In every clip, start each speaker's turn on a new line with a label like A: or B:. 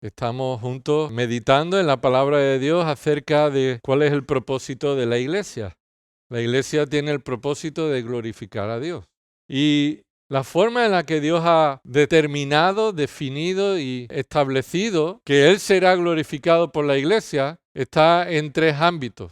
A: Estamos juntos meditando en la palabra de Dios acerca de cuál es el propósito de la iglesia. La iglesia tiene el propósito de glorificar a Dios. Y la forma en la que Dios ha determinado, definido y establecido que Él será glorificado por la iglesia está en tres ámbitos.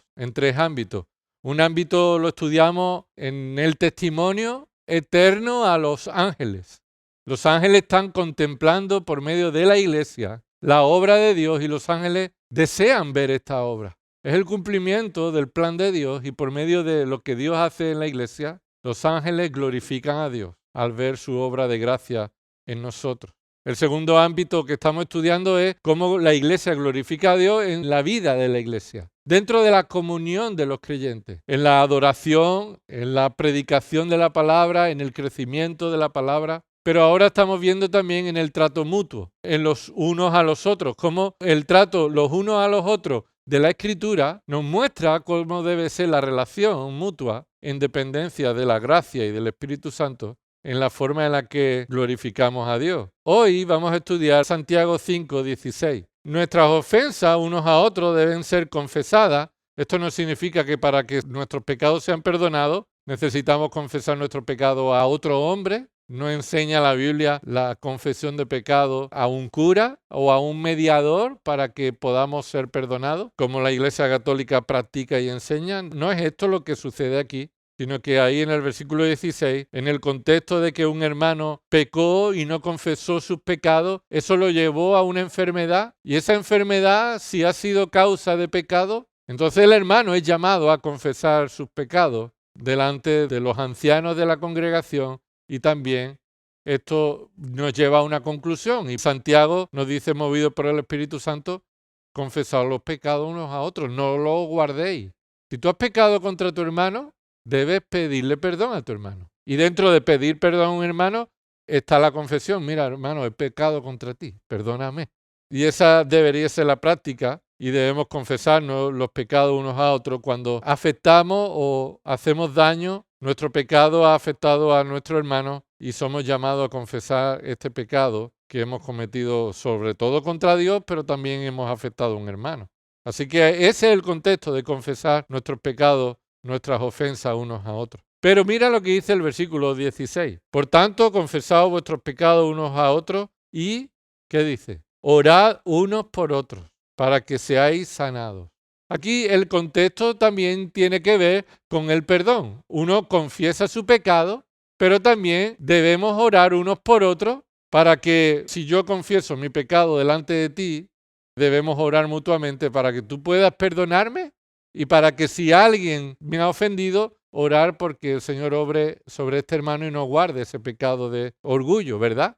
A: Un ámbito lo estudiamos en el testimonio eterno a los ángeles. Los ángeles están contemplando por medio de la iglesia la obra de Dios y los ángeles desean ver esta obra. Es el cumplimiento del plan de Dios y por medio de lo que Dios hace en la iglesia, los ángeles glorifican a Dios al ver su obra de gracia en nosotros. El segundo ámbito que estamos estudiando es cómo la iglesia glorifica a Dios en la vida de la iglesia, dentro de la comunión de los creyentes, en la adoración, en la predicación de la palabra, en el crecimiento de la palabra. Pero ahora estamos viendo también en el trato mutuo, en los unos a los otros, cómo el trato los unos a los otros de la Escritura nos muestra cómo debe ser la relación mutua en dependencia de la gracia y del Espíritu Santo en la forma en la que glorificamos a Dios. Hoy vamos a estudiar Santiago 5:16. Nuestras ofensas unos a otros deben ser confesadas. Esto no significa que para que nuestros pecados sean perdonados necesitamos confesar nuestro pecado a otro hombre. No enseña la Biblia la confesión de pecado a un cura o a un mediador para que podamos ser perdonados, como la Iglesia Católica practica y enseña. No es esto lo que sucede aquí, sino que ahí en el versículo 16, en el contexto de que un hermano pecó y no confesó sus pecados, eso lo llevó a una enfermedad, y esa enfermedad, si ha sido causa de pecado, entonces el hermano es llamado a confesar sus pecados delante de los ancianos de la congregación. Y también esto nos lleva a una conclusión. Y Santiago nos dice, movido por el Espíritu Santo, confesad los pecados unos a otros, no los guardéis. Si tú has pecado contra tu hermano, debes pedirle perdón a tu hermano. Y dentro de pedir perdón a un hermano está la confesión. Mira, hermano, he pecado contra ti, perdóname. Y esa debería ser la práctica. Y debemos confesarnos los pecados unos a otros cuando afectamos o hacemos daño. Nuestro pecado ha afectado a nuestro hermano y somos llamados a confesar este pecado que hemos cometido sobre todo contra Dios, pero también hemos afectado a un hermano. Así que ese es el contexto de confesar nuestros pecados, nuestras ofensas unos a otros. Pero mira lo que dice el versículo 16. Por tanto, confesaos vuestros pecados unos a otros y, ¿qué dice? Orad unos por otros para que seáis sanados. Aquí el contexto también tiene que ver con el perdón. Uno confiesa su pecado, pero también debemos orar unos por otros para que, si yo confieso mi pecado delante de ti, debemos orar mutuamente para que tú puedas perdonarme y para que si alguien me ha ofendido, orar porque el Señor obre sobre este hermano y no guarde ese pecado de orgullo, ¿verdad?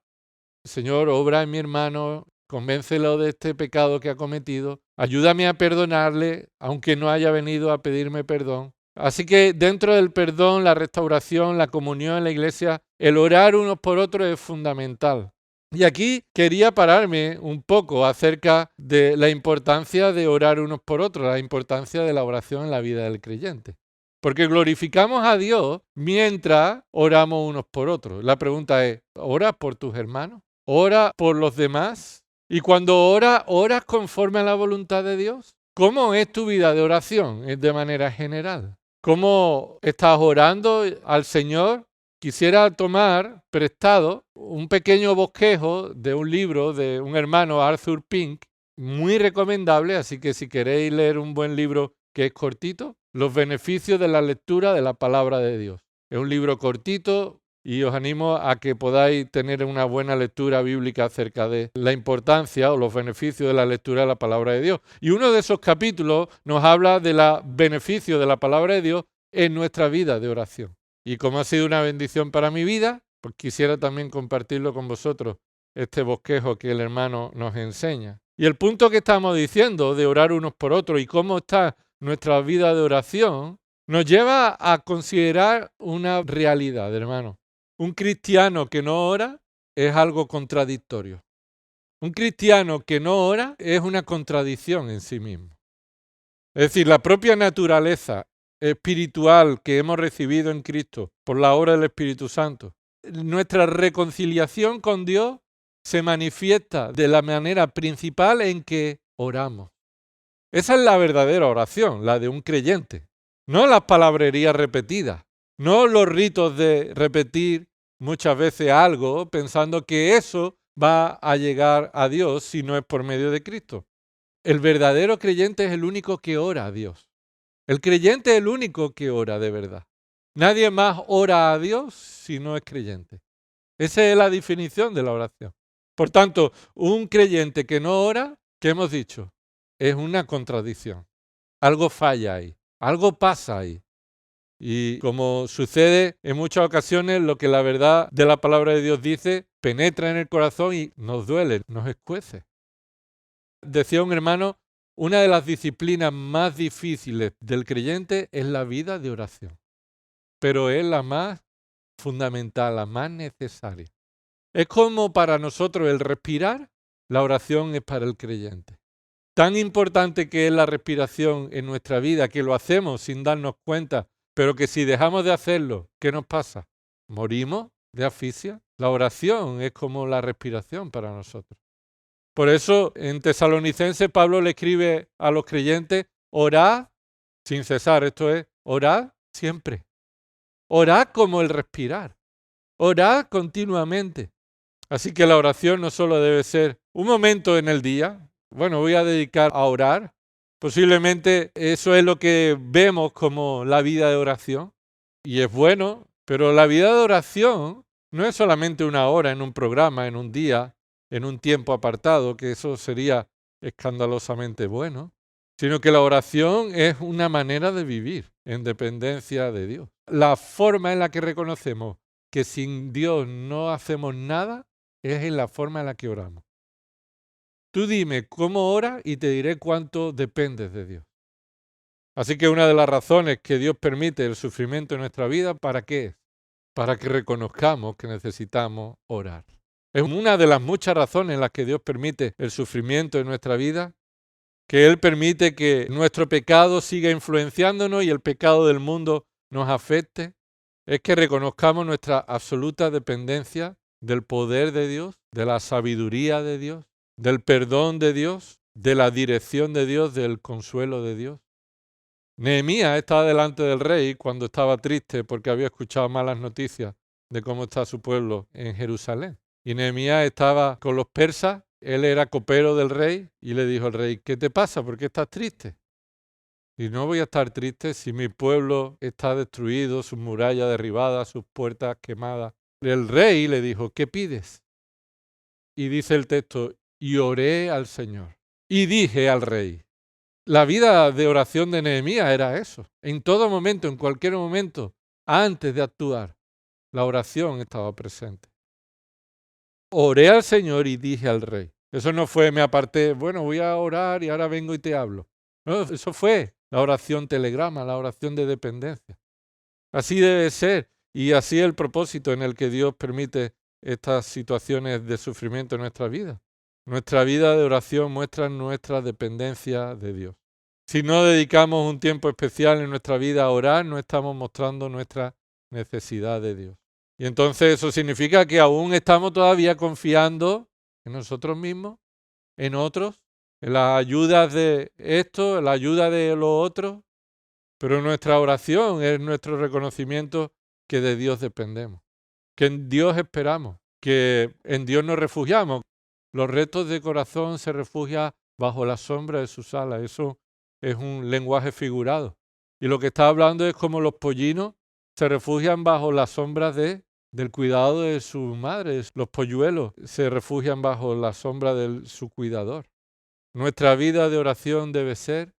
A: Señor, obra en mi hermano, convéncelo de este pecado que ha cometido, ayúdame a perdonarle, aunque no haya venido a pedirme perdón. Así que dentro del perdón, la restauración, la comunión en la iglesia, el orar unos por otros es fundamental. Y aquí quería pararme un poco acerca de la importancia de orar unos por otros, la importancia de la oración en la vida del creyente. Porque glorificamos a Dios mientras oramos unos por otros. La pregunta es, ¿oras por tus hermanos? ¿Ora por los demás? Y cuando oras conforme a la voluntad de Dios. ¿Cómo es tu vida de oración de manera general? ¿Cómo estás orando al Señor? Quisiera tomar prestado un pequeño bosquejo de un libro de un hermano, Arthur Pink, muy recomendable, así que si queréis leer un buen libro que es cortito, Los beneficios de la lectura de la palabra de Dios. Es un libro cortito, y os animo a que podáis tener una buena lectura bíblica acerca de la importancia o los beneficios de la lectura de la palabra de Dios. Y uno de esos capítulos nos habla de los beneficios de la palabra de Dios en nuestra vida de oración. Y como ha sido una bendición para mi vida, pues quisiera también compartirlo con vosotros, este bosquejo que el hermano nos enseña. Y el punto que estamos diciendo de orar unos por otros y cómo está nuestra vida de oración, nos lleva a considerar una realidad, hermano. Un cristiano que no ora es algo contradictorio. Un cristiano que no ora es una contradicción en sí mismo. Es decir, la propia naturaleza espiritual que hemos recibido en Cristo por la obra del Espíritu Santo, nuestra reconciliación con Dios se manifiesta de la manera principal en que oramos. Esa es la verdadera oración, la de un creyente. No las palabrerías repetidas, no los ritos de repetir muchas veces algo pensando que eso va a llegar a Dios si no es por medio de Cristo. El verdadero creyente es el único que ora a Dios. El creyente es el único que ora de verdad. Nadie más ora a Dios si no es creyente. Esa es la definición de la oración. Por tanto, un creyente que no ora, ¿qué hemos dicho? Es una contradicción. Algo falla ahí, algo pasa ahí. Y como sucede en muchas ocasiones, lo que la verdad de la palabra de Dios dice penetra en el corazón y nos duele, nos escuece. Decía un hermano, una de las disciplinas más difíciles del creyente es la vida de oración, pero es la más fundamental, la más necesaria. Es como para nosotros el respirar, la oración es para el creyente. Tan importante que es la respiración en nuestra vida, que lo hacemos sin darnos cuenta, pero que si dejamos de hacerlo, ¿qué nos pasa? ¿Morimos de asfixia? La oración es como la respiración para nosotros. Por eso en Tesalonicenses Pablo le escribe a los creyentes, orad sin cesar, esto es, orad siempre. Orad como el respirar. Orad continuamente. Así que la oración no solo debe ser un momento en el día, bueno, voy a dedicar a orar. Posiblemente eso es lo que vemos como la vida de oración. Y es bueno, pero la vida de oración no es solamente una hora en un programa, en un día, en un tiempo apartado, que eso sería escandalosamente bueno, sino que la oración es una manera de vivir en dependencia de Dios. La forma en la que reconocemos que sin Dios no hacemos nada es en la forma en la que oramos. Tú dime cómo oras y te diré cuánto dependes de Dios. Así que una de las razones que Dios permite el sufrimiento en nuestra vida, ¿para qué es? Para que reconozcamos que necesitamos orar. Es una de las muchas razones en las que Dios permite el sufrimiento en nuestra vida, que Él permite que nuestro pecado siga influenciándonos y el pecado del mundo nos afecte, es que reconozcamos nuestra absoluta dependencia del poder de Dios, de la sabiduría de Dios, del perdón de Dios, de la dirección de Dios, del consuelo de Dios. Nehemías estaba delante del rey cuando estaba triste porque había escuchado malas noticias de cómo está su pueblo en Jerusalén. Y Nehemías estaba con los persas, él era copero del rey y le dijo al rey, ¿qué te pasa? ¿Por qué estás triste? Y no voy a estar triste si mi pueblo está destruido, sus murallas derribadas, sus puertas quemadas. El rey le dijo, ¿qué pides? Y dice el texto, y oré al Señor. Y dije al rey. La vida de oración de Nehemías era eso. En todo momento, en cualquier momento, antes de actuar, la oración estaba presente. Oré al Señor y dije al rey. Eso no fue, me aparté, bueno, voy a orar y ahora vengo y te hablo. No, eso fue la oración telegrama, la oración de dependencia. Así debe ser y así es el propósito en el que Dios permite estas situaciones de sufrimiento en nuestra vida. Nuestra vida de oración muestra nuestra dependencia de Dios. Si no dedicamos un tiempo especial en nuestra vida a orar, no estamos mostrando nuestra necesidad de Dios. Y entonces eso significa que aún estamos todavía confiando en nosotros mismos, en otros, en las ayudas de esto, en la ayuda de los otros. Pero nuestra oración es nuestro reconocimiento que de Dios dependemos, que en Dios esperamos, que en Dios nos refugiamos. Los rectos de corazón se refugian bajo la sombra de sus alas. Eso es un lenguaje figurado. Y lo que está hablando es como los pollinos se refugian bajo la sombra del cuidado de su madre. Los polluelos se refugian bajo la sombra de su cuidador. Nuestra vida de oración debe ser,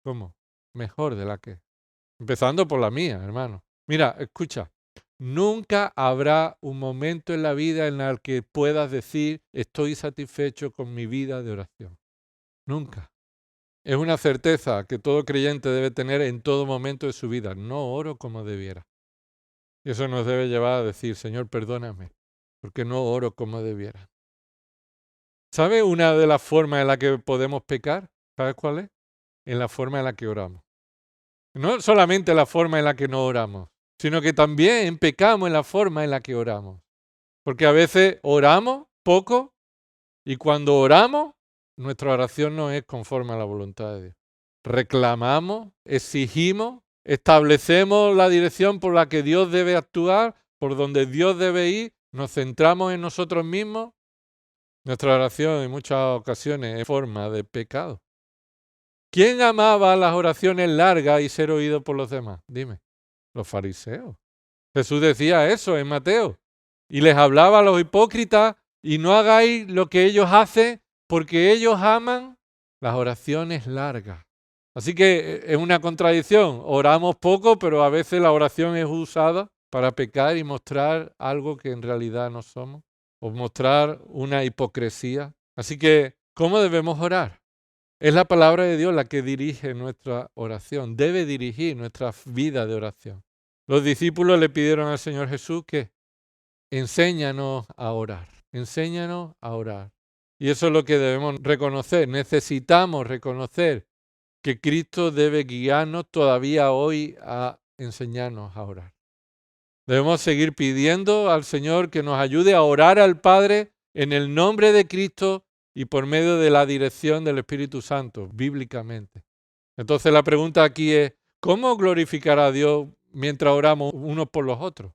A: ¿cómo? Mejor de la que. Empezando por la mía, hermano. Mira, escucha. Nunca habrá un momento en la vida en el que puedas decir estoy satisfecho con mi vida de oración. Nunca. Es una certeza que todo creyente debe tener en todo momento de su vida. No oro como debiera. Y eso nos debe llevar a decir, Señor, perdóname, porque no oro como debiera. ¿Sabe una de las formas en la que podemos pecar? ¿Sabes cuál es? En la forma en la que oramos. No solamente la forma en la que no oramos, sino que también pecamos en la forma en la que oramos. Porque a veces oramos poco Y cuando oramos, nuestra oración no es conforme a la voluntad de Dios. Reclamamos, exigimos, establecemos la dirección por la que Dios debe actuar, por donde Dios debe ir, nos centramos en nosotros mismos. Nuestra oración en muchas ocasiones es forma de pecado. ¿Quién amaba las oraciones largas y ser oído por los demás? Dime, los fariseos. Jesús decía eso en Mateo y les hablaba a los hipócritas y no hagáis lo que ellos hacen porque ellos aman las oraciones largas. Así que es una contradicción. Oramos poco, pero a veces la oración es usada para pecar y mostrar algo que en realidad no somos, o mostrar una hipocresía. Así que, ¿cómo debemos orar? Es la palabra de Dios la que dirige nuestra oración, debe dirigir nuestra vida de oración. Los discípulos le pidieron al Señor Jesús que enséñanos a orar, enséñanos a orar. Y eso es lo que debemos reconocer. Necesitamos reconocer que Cristo debe guiarnos todavía hoy a enseñarnos a orar. Debemos seguir pidiendo al Señor que nos ayude a orar al Padre en el nombre de Cristo y por medio de la dirección del Espíritu Santo, bíblicamente. Entonces la pregunta aquí es, ¿cómo glorificar a Dios mientras oramos unos por los otros?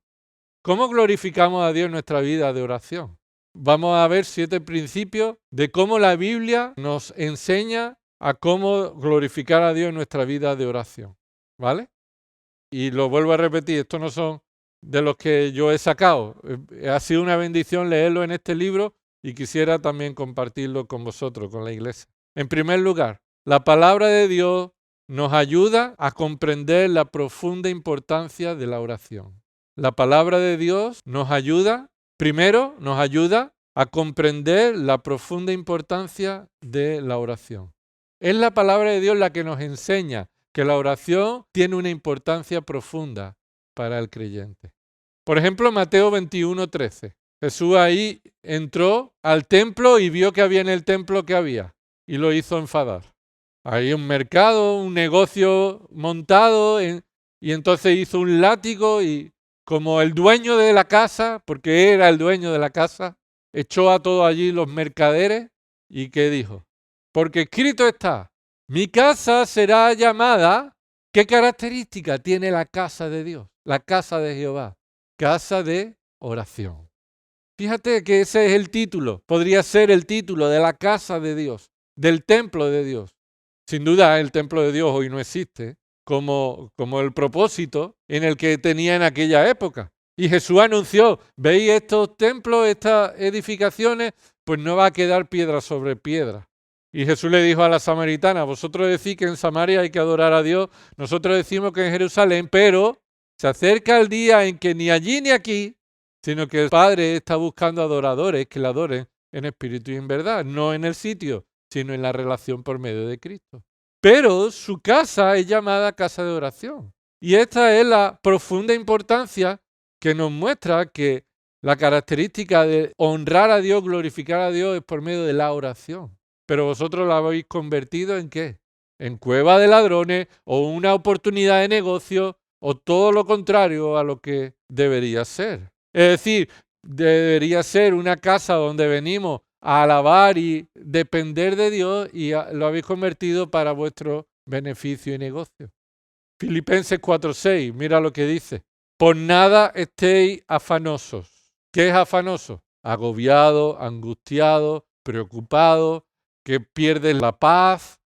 A: ¿Cómo glorificamos a Dios en nuestra vida de oración? Vamos a ver 7 principios de cómo la Biblia nos enseña a cómo glorificar a Dios en nuestra vida de oración. ¿Vale? Y lo vuelvo a repetir, estos no son de los que yo he sacado. Ha sido una bendición leerlo en este libro y quisiera también compartirlo con vosotros, con la iglesia. En primer lugar, la palabra de Dios nos ayuda a comprender la profunda importancia de la oración. La palabra de Dios nos ayuda, primero, nos ayuda a comprender la profunda importancia de la oración. Es la palabra de Dios la que nos enseña que la oración tiene una importancia profunda para el creyente. Por ejemplo, Mateo 21:13. Jesús ahí entró al templo y vio que había en el templo que había y lo hizo enfadar. Hay un mercado, un negocio montado y entonces hizo un látigo y como el dueño de la casa, porque era el dueño de la casa, echó a todos allí los mercaderes y ¿qué dijo? Porque escrito está, mi casa será llamada, ¿qué característica tiene la casa de Dios? La casa de Jehová, casa de oración. Fíjate que ese es el título, podría ser el título de la casa de Dios, del templo de Dios. Sin duda el templo de Dios hoy no existe como el propósito en el que tenía en aquella época. Y Jesús anunció, ¿veis estos templos, estas edificaciones? Pues no va a quedar piedra sobre piedra. Y Jesús le dijo a la samaritana, vosotros decís que en Samaria hay que adorar a Dios, nosotros decimos que en Jerusalén, pero se acerca el día en que ni allí ni aquí, sino que el Padre está buscando adoradores que le adoren en espíritu y en verdad, no en el sitio, sino en la relación por medio de Cristo. Pero su casa es llamada casa de oración. Y esta es la profunda importancia que nos muestra que la característica de honrar a Dios, glorificar a Dios es por medio de la oración. Pero vosotros la habéis convertido ¿en qué? En cueva de ladrones o una oportunidad de negocio o todo lo contrario a lo que debería ser. Es decir, debería ser una casa donde venimos a alabar y depender de Dios y lo habéis convertido para vuestro beneficio y negocio. Filipenses 4:6, mira lo que dice. Por nada estéis afanosos. ¿Qué es afanoso? Agobiado, angustiado, preocupado, que pierdes la paz.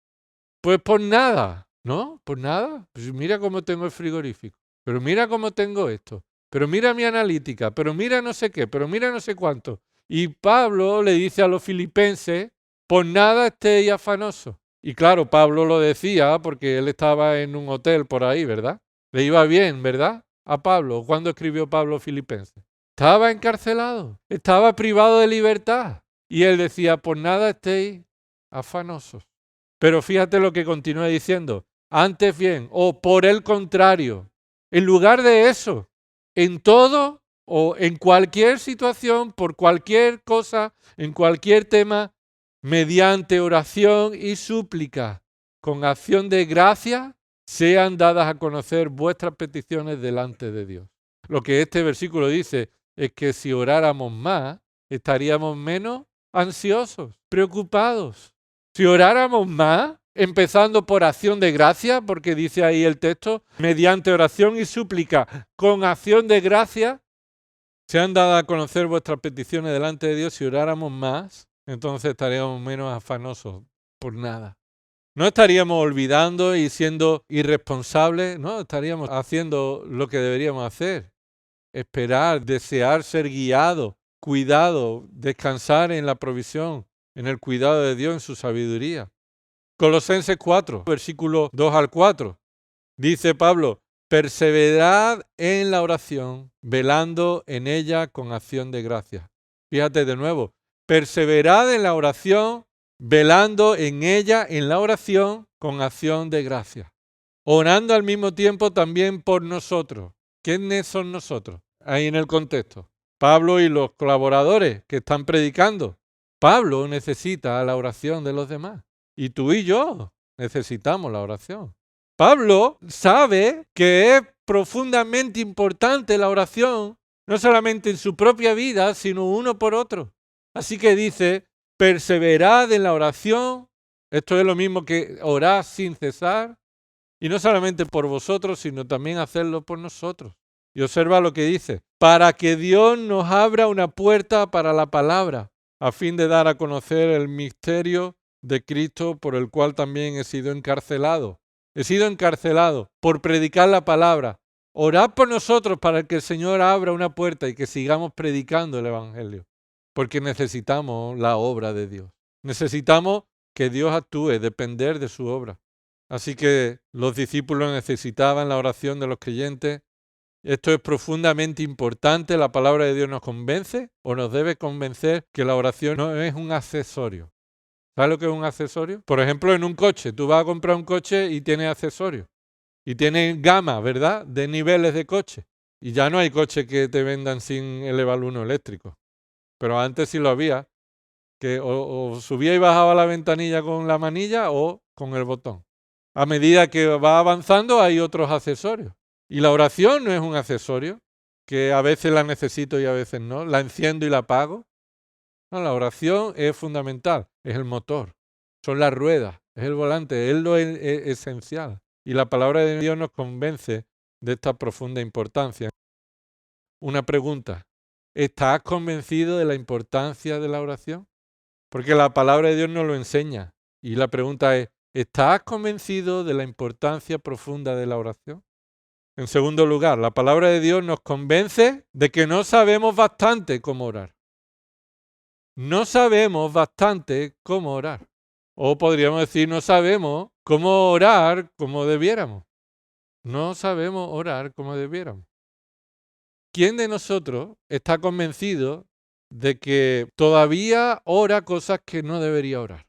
A: Pues por nada, ¿no? Por nada. Pues mira cómo tengo el frigorífico, pero mira cómo tengo esto, pero mira mi analítica, pero mira no sé qué, pero mira no sé cuánto. Y Pablo le dice a los filipenses, por nada estéis afanosos. Y claro, Pablo lo decía porque él estaba en un hotel por ahí, ¿verdad? Le iba bien, ¿verdad? A Pablo, ¿cuándo escribió Pablo Filipenses? Estaba encarcelado, estaba privado de libertad. Y él decía, por nada estéis afanosos. Pero fíjate lo que continúa diciendo. Antes bien, o por el contrario, en lugar de eso, en todo o en cualquier situación, por cualquier cosa, en cualquier tema, mediante oración y súplica, con acción de gracia, sean dadas a conocer vuestras peticiones delante de Dios. Lo que este versículo dice es que si oráramos más, estaríamos menos ansiosos, preocupados. Si oráramos más, empezando por acción de gracia, porque dice ahí el texto, mediante oración y súplica, con acción de gracia, se han dado a conocer vuestras peticiones delante de Dios. Si oráramos más, entonces estaríamos menos afanosos por nada. No estaríamos olvidando y siendo irresponsables, no, estaríamos haciendo lo que deberíamos hacer. Esperar, desear ser guiado, cuidado, descansar en la provisión, en el cuidado de Dios, en su sabiduría. Colosenses 4, versículos 2 al 4. Dice Pablo, perseverad en la oración, velando en ella con acción de gracias. Fíjate de nuevo, perseverad en la oración, velando en ella, en la oración, con acción de gracias. Orando al mismo tiempo también por nosotros. ¿Quiénes son nosotros? Ahí en el contexto. Pablo y los colaboradores que están predicando. Pablo necesita la oración de los demás. Y tú y yo necesitamos la oración. Pablo sabe que es profundamente importante la oración, no solamente en su propia vida, sino uno por otro. Así que dice, perseverad en la oración. Esto es lo mismo que orar sin cesar. Y no solamente por vosotros, sino también hacerlo por nosotros. Y observa lo que dice, para que Dios nos abra una puerta para la palabra, a fin de dar a conocer el misterio de Cristo, por el cual también he sido encarcelado. He sido encarcelado por predicar la palabra. Orad por nosotros para que el Señor abra una puerta y que sigamos predicando el Evangelio, porque necesitamos la obra de Dios. Necesitamos que Dios actúe, depender de su obra. Así que los discípulos necesitaban la oración de los creyentes. Esto es profundamente importante. La palabra de Dios nos convence o nos debe convencer que la oración no es un accesorio. ¿Sabes lo que es un accesorio? Por ejemplo, en un coche. Tú vas a comprar un coche y tiene accesorios. Y tiene gama, ¿verdad?, de niveles de coche. Y ya no hay coches que te vendan sin el evaluno eléctrico. Pero antes sí lo había. Que o subía y bajaba la ventanilla con la manilla o con el botón. A medida que va avanzando hay otros accesorios. Y la oración no es un accesorio, que a veces la necesito y a veces no. La enciendo y la apago. No, la oración es fundamental, es el motor, son las ruedas, es el volante, es lo esencial. Y la palabra de Dios nos convence de esta profunda importancia. Una pregunta, ¿estás convencido de la importancia de la oración? Porque la palabra de Dios nos lo enseña. Y la pregunta es, ¿estás convencido de la importancia profunda de la oración? En segundo lugar, la palabra de Dios nos convence de que no sabemos bastante cómo orar. No sabemos bastante cómo orar. O podríamos decir, no sabemos cómo orar como debiéramos. No sabemos orar como debiéramos. ¿Quién de nosotros está convencido de que todavía ora cosas que no debería orar?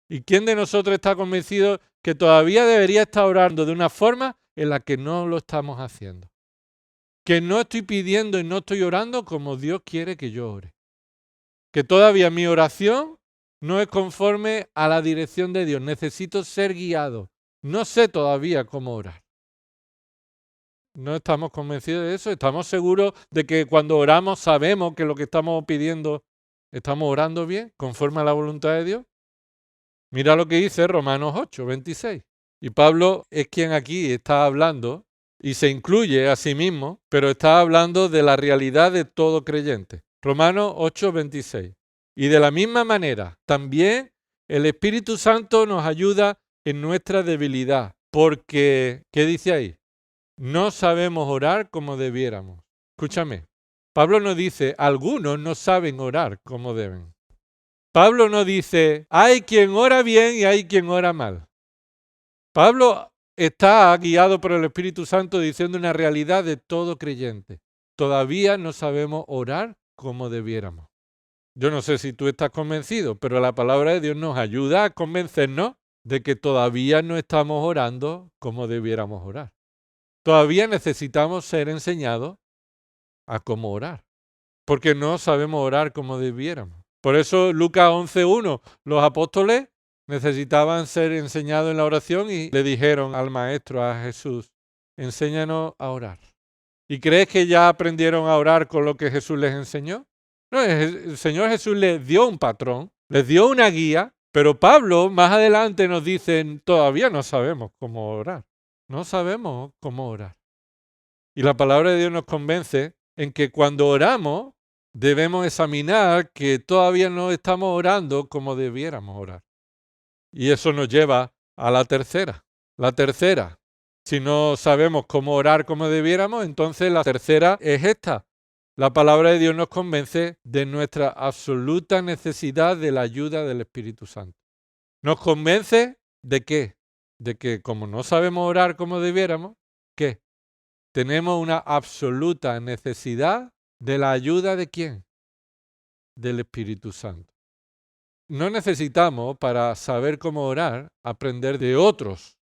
A: ¿Y quién de nosotros está convencido que todavía debería estar orando de una forma en la que no lo estamos haciendo? Que no estoy pidiendo y no estoy orando como Dios quiere que yo ore. Que todavía mi oración no es conforme a la dirección de Dios. Necesito ser guiado. No sé todavía cómo orar. No estamos convencidos de eso. Estamos seguros de que cuando oramos sabemos que lo que estamos pidiendo estamos orando bien, conforme a la voluntad de Dios. Mira lo que dice Romanos 8, 26. Y Pablo es quien aquí está hablando y se incluye a sí mismo, pero está hablando de la realidad de todo creyente. Romanos 8, 26. Y de la misma manera, también el Espíritu Santo nos ayuda en nuestra debilidad, porque, ¿qué dice ahí? No sabemos orar como debiéramos. Escúchame, Pablo no dice, algunos no saben orar como deben. Pablo no dice, hay quien ora bien y hay quien ora mal. Pablo está guiado por el Espíritu Santo diciendo una realidad de todo creyente. Todavía no sabemos orar como debiéramos. Yo no sé si tú estás convencido, pero la palabra de Dios nos ayuda a convencernos de que todavía no estamos orando como debiéramos orar. Todavía necesitamos ser enseñados a cómo orar, porque no sabemos orar como debiéramos. Por eso Lucas 11:1, los apóstoles necesitaban ser enseñados en la oración y le dijeron al maestro, a Jesús, enséñanos a orar. ¿Y crees que ya aprendieron a orar con lo que Jesús les enseñó? No, el Señor Jesús les dio un patrón, les dio una guía, pero Pablo más adelante nos dice, todavía no sabemos cómo orar. No sabemos cómo orar. Y la palabra de Dios nos convence en que cuando oramos debemos examinar que todavía no estamos orando como debiéramos orar. Y eso nos lleva a la tercera. La tercera, si no sabemos cómo orar como debiéramos, entonces la tercera es esta. La palabra de Dios nos convence de nuestra absoluta necesidad de la ayuda del Espíritu Santo. ¿Nos convence de qué? De que como no sabemos orar como debiéramos, ¿qué? Tenemos una absoluta necesidad de la ayuda ¿de quién? Del Espíritu Santo. No necesitamos, para saber cómo orar, aprender de otros.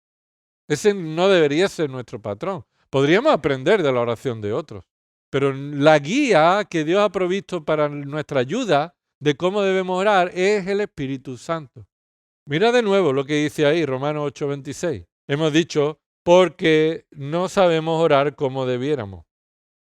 A: Ese no debería ser nuestro patrón. Podríamos aprender de la oración de otros, pero la guía que Dios ha provisto para nuestra ayuda de cómo debemos orar es el Espíritu Santo. Mira de nuevo lo que dice ahí, Romanos 8:26. Hemos dicho, porque no sabemos orar como debiéramos.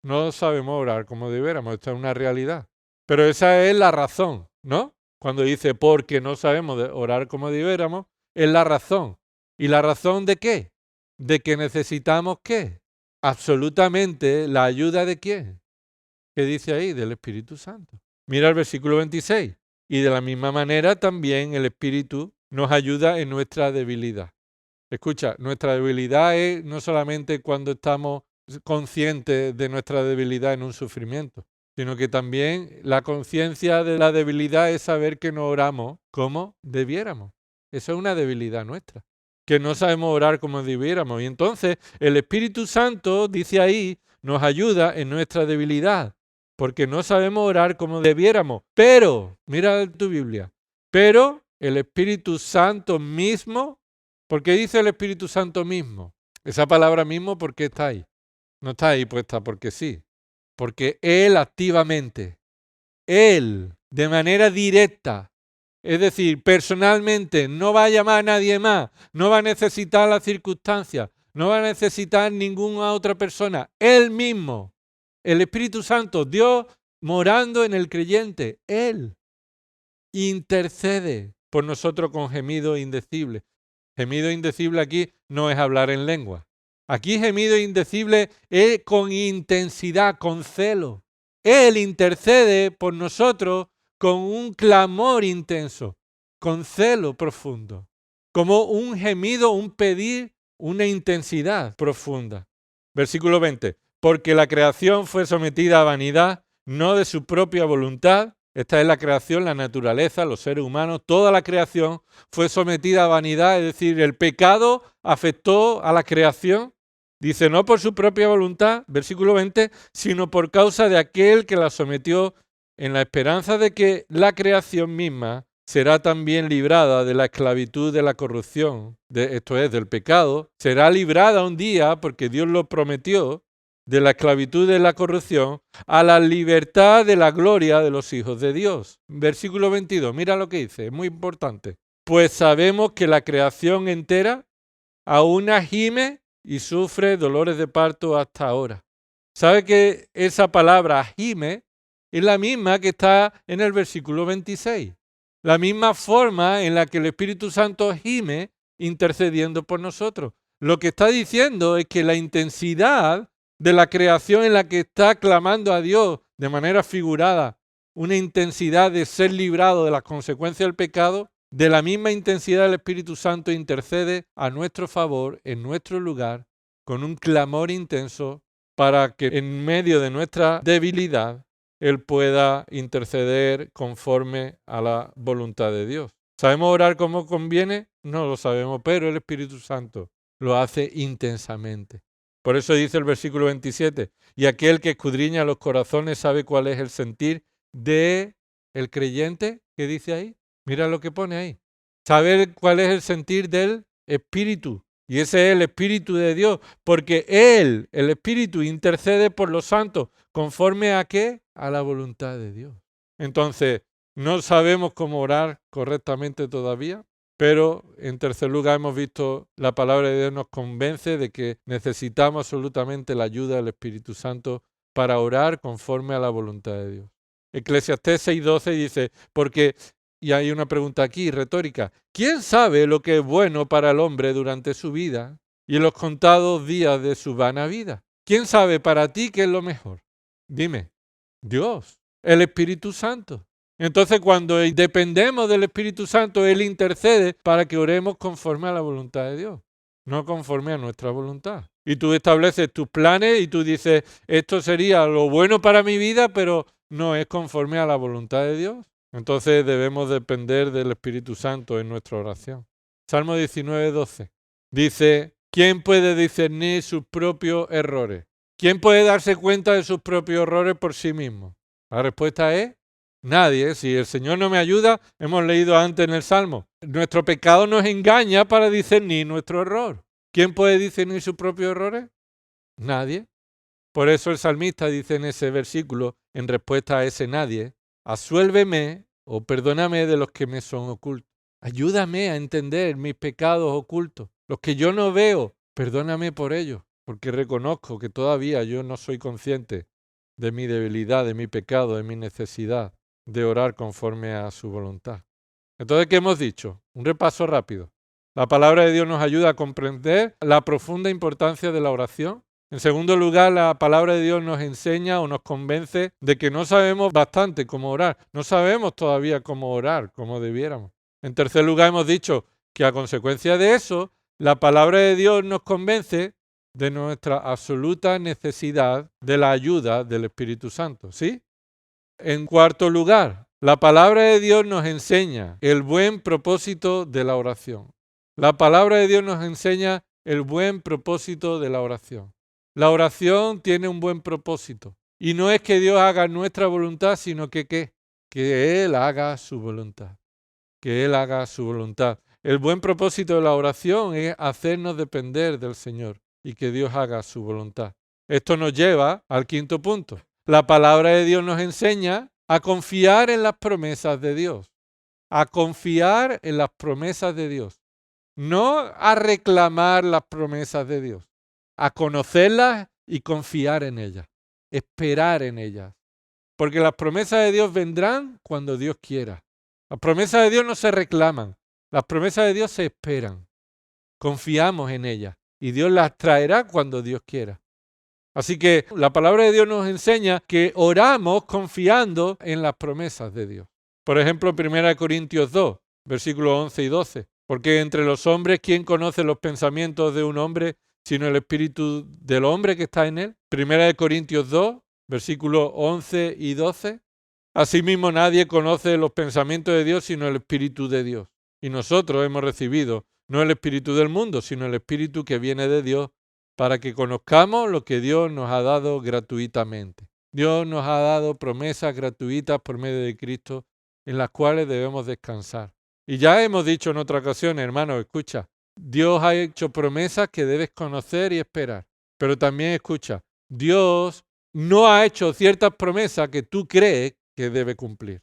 A: No sabemos orar como debiéramos, esto es una realidad. Pero esa es la razón, ¿no? Cuando dice porque no sabemos orar como debiéramos, es la razón. ¿Y la razón de qué? De que necesitamos ¿qué? Absolutamente la ayuda de quién. ¿Qué dice ahí? Del Espíritu Santo. Mira el versículo 26. Y de la misma manera también el Espíritu nos ayuda en nuestra debilidad. Escucha, nuestra debilidad es no solamente cuando estamos conscientes de nuestra debilidad en un sufrimiento, sino que también la conciencia de la debilidad es saber que no oramos como debiéramos. Eso es una debilidad nuestra, que no sabemos orar como debiéramos. Y entonces el Espíritu Santo, dice ahí, nos ayuda en nuestra debilidad, porque no sabemos orar como debiéramos. Pero, mira tu Biblia, pero el Espíritu Santo mismo. ¿Por qué dice el Espíritu Santo mismo? Esa palabra mismo, ¿por qué está ahí? No está ahí puesta porque sí. Porque Él activamente, Él de manera directa, es decir, personalmente, no va a llamar a nadie más, no va a necesitar las circunstancias, no va a necesitar ninguna otra persona. Él mismo, el Espíritu Santo, Dios morando en el creyente, Él intercede por nosotros con gemidos indecibles. Gemido indecible aquí no es hablar en lengua. Aquí gemido indecible es con intensidad, con celo. Él intercede por nosotros con un clamor intenso, con celo profundo, como un gemido, un pedir, una intensidad profunda. Versículo 20. Porque la creación fue sometida a vanidad, no de su propia voluntad. Esta es la creación, la naturaleza, los seres humanos, toda la creación fue sometida a vanidad, es decir, el pecado afectó a la creación. Dice, no por su propia voluntad, versículo 20, sino por causa de aquel que la sometió en la esperanza de que la creación misma será también librada de la esclavitud de la corrupción, esto es, del pecado, será librada un día, porque Dios lo prometió, de la esclavitud de la corrupción a la libertad de la gloria de los hijos de Dios. Versículo 22, mira lo que dice, es muy importante. Pues sabemos que la creación entera aún gime y sufre dolores de parto hasta ahora. ¿Sabe que esa palabra gime es la misma que está en el versículo 26? La misma forma en la que el Espíritu Santo gime intercediendo por nosotros. Lo que está diciendo es que la intensidad de la creación en la que está clamando a Dios de manera figurada, una intensidad de ser librado de las consecuencias del pecado, de la misma intensidad el Espíritu Santo intercede a nuestro favor, en nuestro lugar, con un clamor intenso para que en medio de nuestra debilidad Él pueda interceder conforme a la voluntad de Dios. ¿Sabemos orar como conviene? No lo sabemos, pero el Espíritu Santo lo hace intensamente. Por eso dice el versículo 27, y aquel que escudriña los corazones sabe cuál es el sentir de el creyente, ¿qué dice ahí? Mira lo que pone ahí. Saber cuál es el sentir del Espíritu. Y ese es el Espíritu de Dios, porque Él, el Espíritu, intercede por los santos, conforme a ¿qué? A la voluntad de Dios. Entonces, no sabemos cómo orar correctamente todavía, pero en tercer lugar hemos visto la palabra de Dios nos convence de que necesitamos absolutamente la ayuda del Espíritu Santo para orar conforme a la voluntad de Dios. Eclesiastés 6:12 dice, porque, y hay una pregunta aquí retórica, ¿quién sabe lo que es bueno para el hombre durante su vida y en los contados días de su vana vida? ¿Quién sabe para ti qué es lo mejor? Dime, Dios, el Espíritu Santo. Entonces, cuando dependemos del Espíritu Santo, Él intercede para que oremos conforme a la voluntad de Dios, no conforme a nuestra voluntad. Y tú estableces tus planes y tú dices, esto sería lo bueno para mi vida, pero no es conforme a la voluntad de Dios. Entonces debemos depender del Espíritu Santo en nuestra oración. Salmo 19:12 dice, ¿quién puede discernir sus propios errores? ¿Quién puede darse cuenta de sus propios errores por sí mismo? La respuesta es nadie. Si el Señor no me ayuda, hemos leído antes en el Salmo, nuestro pecado nos engaña para discernir nuestro error. ¿Quién puede discernir sus propios errores? Nadie. Por eso el salmista dice en ese versículo, en respuesta a ese nadie, asuélveme o perdóname de los que me son ocultos. Ayúdame a entender mis pecados ocultos, los que yo no veo, perdóname por ellos, porque reconozco que todavía yo no soy consciente de mi debilidad, de mi pecado, de mi necesidad de orar conforme a su voluntad. Entonces, ¿qué hemos dicho? Un repaso rápido. La palabra de Dios nos ayuda a comprender la profunda importancia de la oración. En segundo lugar, la palabra de Dios nos enseña o nos convence de que no sabemos bastante cómo orar. No sabemos todavía cómo orar como debiéramos. En tercer lugar, hemos dicho que a consecuencia de eso, la palabra de Dios nos convence de nuestra absoluta necesidad de la ayuda del Espíritu Santo. ¿Sí? En cuarto lugar, la palabra de Dios nos enseña el buen propósito de la oración. La palabra de Dios nos enseña el buen propósito de la oración. La oración tiene un buen propósito. Y no es que Dios haga nuestra voluntad, sino que ¿qué? Que Él haga su voluntad. Que Él haga su voluntad. El buen propósito de la oración es hacernos depender del Señor y que Dios haga su voluntad. Esto nos lleva al quinto punto. La palabra de Dios nos enseña a confiar en las promesas de Dios. A confiar en las promesas de Dios. No a reclamar las promesas de Dios. A conocerlas y confiar en ellas. Esperar en ellas. Porque las promesas de Dios vendrán cuando Dios quiera. Las promesas de Dios no se reclaman. Las promesas de Dios se esperan. Confiamos en ellas. Y Dios las traerá cuando Dios quiera. Así que la palabra de Dios nos enseña que oramos confiando en las promesas de Dios. Por ejemplo, 1 Corintios 2, versículos 11 y 12. Porque entre los hombres, ¿quién conoce los pensamientos de un hombre sino el espíritu del hombre que está en él? 1 Corintios 2, versículos 11 y 12. Asimismo, nadie conoce los pensamientos de Dios sino el Espíritu de Dios. Y nosotros hemos recibido no el espíritu del mundo, sino el Espíritu que viene de Dios, para que conozcamos lo que Dios nos ha dado gratuitamente. Dios nos ha dado promesas gratuitas por medio de Cristo en las cuales debemos descansar. Y ya hemos dicho en otra ocasión, hermano, escucha, Dios ha hecho promesas que debes conocer y esperar. Pero también escucha, Dios no ha hecho ciertas promesas que tú crees que debe cumplir.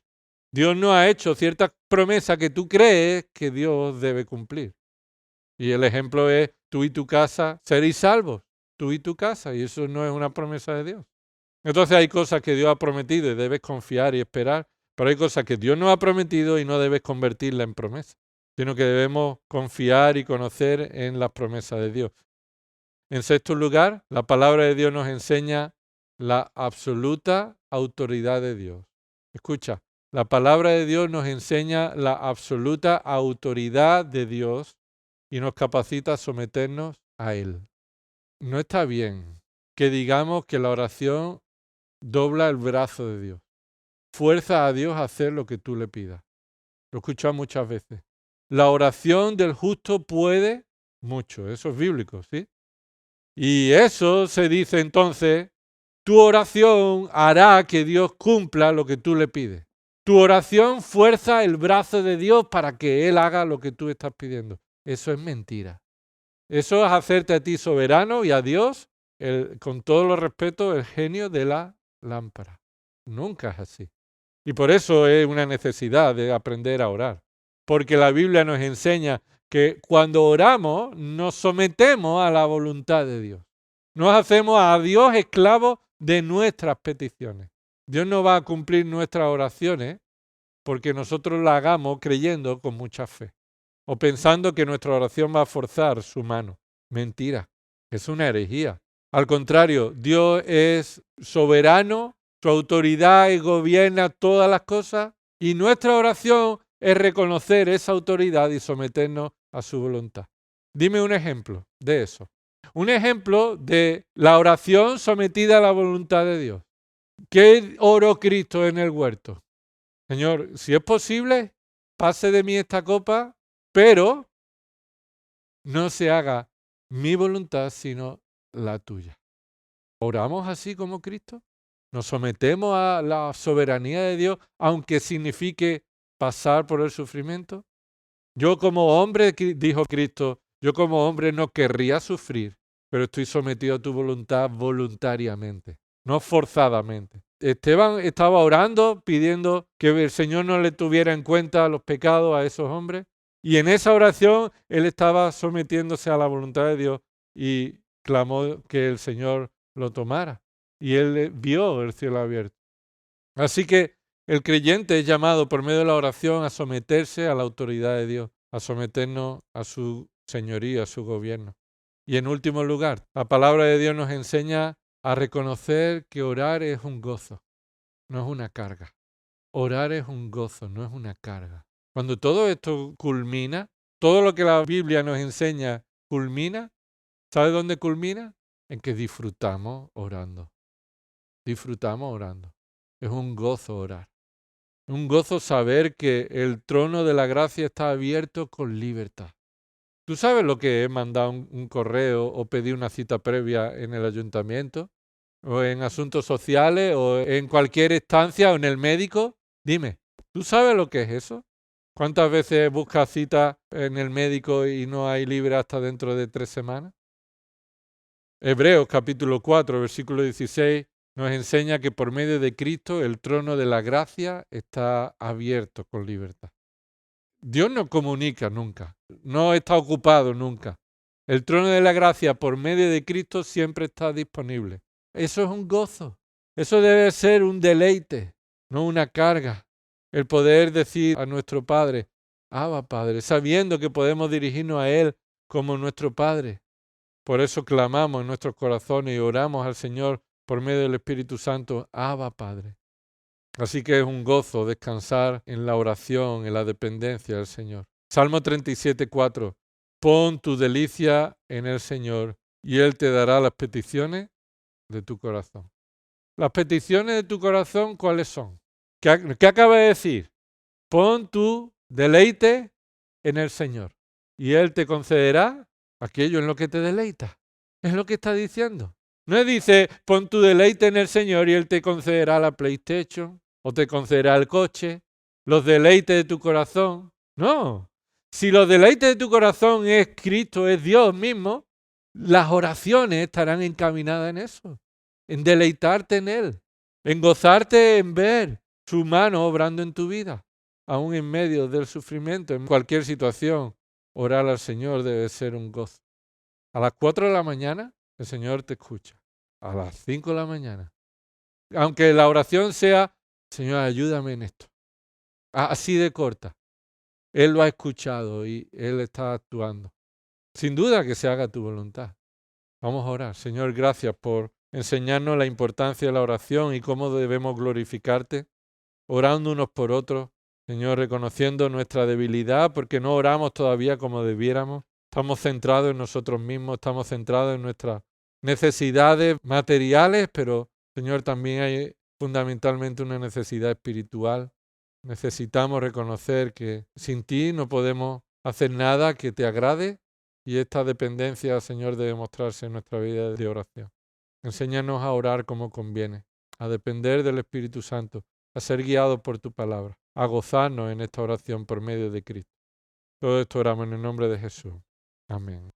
A: Dios no ha hecho ciertas promesas que tú crees que Dios debe cumplir. Y el ejemplo es, tú y tu casa seréis salvos, tú y tu casa, y eso no es una promesa de Dios. Entonces hay cosas que Dios ha prometido y debes confiar y esperar, pero hay cosas que Dios no ha prometido y no debes convertirla en promesa, sino que debemos confiar y conocer en las promesas de Dios. En sexto lugar, la palabra de Dios nos enseña la absoluta autoridad de Dios. Escucha, la palabra de Dios nos enseña la absoluta autoridad de Dios y nos capacita a someternos a Él. No está bien que digamos que la oración dobla el brazo de Dios. Fuerza a Dios a hacer lo que tú le pidas. Lo he escuchado muchas veces. La oración del justo puede mucho. Eso es bíblico, ¿sí? Y eso se dice entonces, tu oración hará que Dios cumpla lo que tú le pides. Tu oración fuerza el brazo de Dios para que Él haga lo que tú estás pidiendo. Eso es mentira. Eso es hacerte a ti soberano y a Dios, con todo los respeto, el genio de la lámpara. Nunca es así. Y por eso es una necesidad de aprender a orar. Porque la Biblia nos enseña que cuando oramos nos sometemos a la voluntad de Dios. Nos hacemos a Dios esclavos de nuestras peticiones. Dios no va a cumplir nuestras oraciones porque nosotros la hagamos creyendo con mucha fe o pensando que nuestra oración va a forzar su mano. Mentira, es una herejía. Al contrario, Dios es soberano, su autoridad y gobierna todas las cosas y nuestra oración es reconocer esa autoridad y someternos a su voluntad. Dime un ejemplo de eso. Un ejemplo de la oración sometida a la voluntad de Dios. ¿Qué oró Cristo en el huerto? Señor, si es posible, pase de mí esta copa, pero no se haga mi voluntad, sino la tuya. ¿Oramos así como Cristo? ¿Nos sometemos a la soberanía de Dios, aunque signifique pasar por el sufrimiento? Yo como hombre, dijo Cristo, yo como hombre no querría sufrir, pero estoy sometido a tu voluntad voluntariamente, no forzadamente. Esteban estaba orando, pidiendo que el Señor no le tuviera en cuenta los pecados a esos hombres. Y en esa oración él estaba sometiéndose a la voluntad de Dios y clamó que el Señor lo tomara. Y él vio el cielo abierto. Así que el creyente es llamado por medio de la oración a someterse a la autoridad de Dios, a someternos a su señoría, a su gobierno. Y en último lugar, la palabra de Dios nos enseña a reconocer que orar es un gozo, no es una carga. Orar es un gozo, no es una carga. Cuando todo esto culmina, todo lo que la Biblia nos enseña culmina, ¿sabe dónde culmina? En que disfrutamos orando. Disfrutamos orando. Es un gozo orar. Un gozo saber que el trono de la gracia está abierto con libertad. ¿Tú sabes lo que es mandar un correo o pedir una cita previa en el ayuntamiento? ¿O en asuntos sociales? ¿O en cualquier estancia? ¿O en el médico? Dime, ¿tú sabes lo que es eso? ¿Cuántas veces buscas cita en el médico y no hay libre hasta dentro de 3 semanas? Hebreos capítulo 4, versículo 16 nos enseña que por medio de Cristo el trono de la gracia está abierto con libertad. Dios no comunica nunca, no está ocupado nunca. El trono de la gracia por medio de Cristo siempre está disponible. Eso es un gozo, eso debe ser un deleite, no una carga. El poder decir a nuestro Padre, Abba Padre, sabiendo que podemos dirigirnos a Él como nuestro Padre. Por eso clamamos en nuestros corazones y oramos al Señor por medio del Espíritu Santo, Abba Padre. Así que es un gozo descansar en la oración, en la dependencia del Señor. Salmo 37:4. Pon tu delicia en el Señor y Él te dará las peticiones de tu corazón. Las peticiones de tu corazón, ¿cuáles son? ¿Qué acaba de decir? Pon tu deleite en el Señor y Él te concederá aquello en lo que te deleita. Es lo que está diciendo. No dice, pon tu deleite en el Señor y Él te concederá la PlayStation o te concederá el coche, los deleites de tu corazón. No. Si los deleites de tu corazón es Cristo, es Dios mismo, las oraciones estarán encaminadas en eso, en deleitarte en Él, en gozarte en ver su mano obrando en tu vida, aún en medio del sufrimiento, en cualquier situación. Orar al Señor debe ser un gozo. A las 4 de la mañana el Señor te escucha. A las 5 de la mañana. Aunque la oración sea, Señor, ayúdame en esto. Así de corta. Él lo ha escuchado y Él está actuando. Sin duda que se haga tu voluntad. Vamos a orar. Señor, gracias por enseñarnos la importancia de la oración y cómo debemos glorificarte, orando unos por otros. Señor, reconociendo nuestra debilidad porque no oramos todavía como debiéramos. Estamos centrados en nosotros mismos, estamos centrados en nuestras necesidades materiales, pero, Señor, también hay fundamentalmente una necesidad espiritual. Necesitamos reconocer que sin ti no podemos hacer nada que te agrade y esta dependencia, Señor, debe mostrarse en nuestra vida de oración. Enséñanos a orar como conviene, a depender del Espíritu Santo, a ser guiados por tu palabra, a gozarnos en esta oración por medio de Cristo. Todo esto oramos en el nombre de Jesús. Amén.